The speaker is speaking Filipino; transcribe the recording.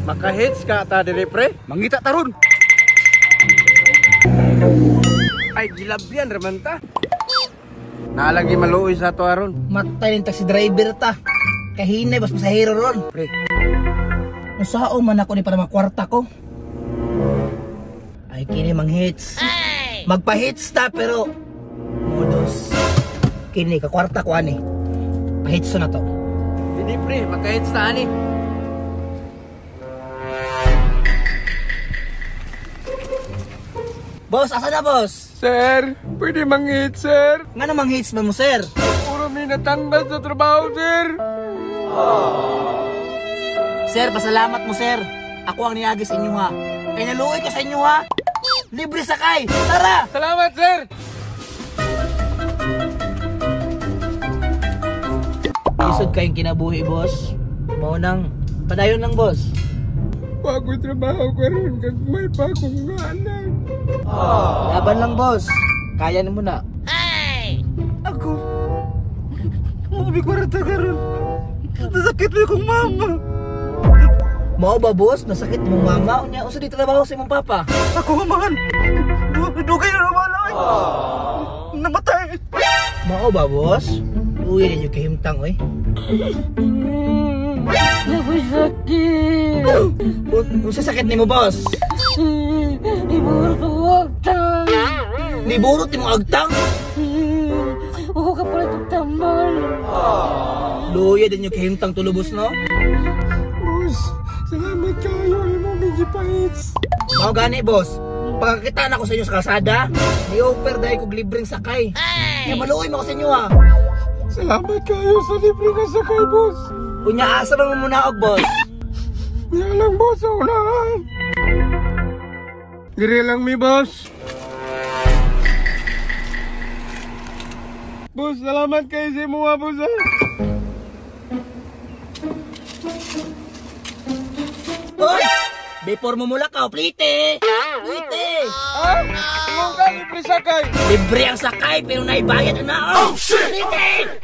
Maka-hits ka ta diri pre. Mangita taron. Ay gilabyan raman ta. Nalagi maluoy sa to aron. Matay ng taxi driver ta. Kahinay bas pasahero ron. Pre. Usao man ako ni para makwarta ko. Ay kini mang hits. Magpa-hits ta pero modus. Kini ka kwarta ko ani. Pa-hits na to. Hindi pre, maka-hits ta ani. Boss, asa na boss? Sir, pwede mang-hits sir. Nga namang hits man mo sir? Puro may natanggal sa trabaho sir. Sir, pasalamat mo sir. Ako ang niagis sa inyo ha. Kaya naluoy ko sa inyo ha. Libre sakay. Tara! Salamat sir. Isod kayong kinabuhi boss. Maunang padayon lang boss. Bago trabaho ko rin kasi may pa akong anak. Laban lang boss. Kaya mo na. Ako. Mabi ko rin tagaroon. Nasakit na akong mama. Mao ba boss? Nasakit mong mama? Unya, usa di trabaho sa imong papa. Ako man. Dugay na naman ay. Namatay. Mao ba boss? Uy, ninyo kahimtang oy. Ako sakit. Unsa sakit nimo boss? Iburot ko agtang. Niburot nimo agtang? Ako ka pala tambal. Luya din yung kahimtang tulubos no? Boss, salamat kayo. Imo medyo pa-hits. Mao gani boss. Pagkakitaan ako sa inyo sa kalsada, i-offer dahil kong libreng sakay. Kaya maluoy mo ko sa inyo ha. Salamat kayo sa libre nga sakay, boss. Unya, asa ba mo muna og boss? Yan lang, boss, sa unahan. Dire lang mi, boss. Boss, salamat kayo sa mga boss. Boss! Before mo mula ka, plite! Plite! Ah? Mong ka, libre sakay. Libre ang sakay pero naibayad na. Oh shit! Plite!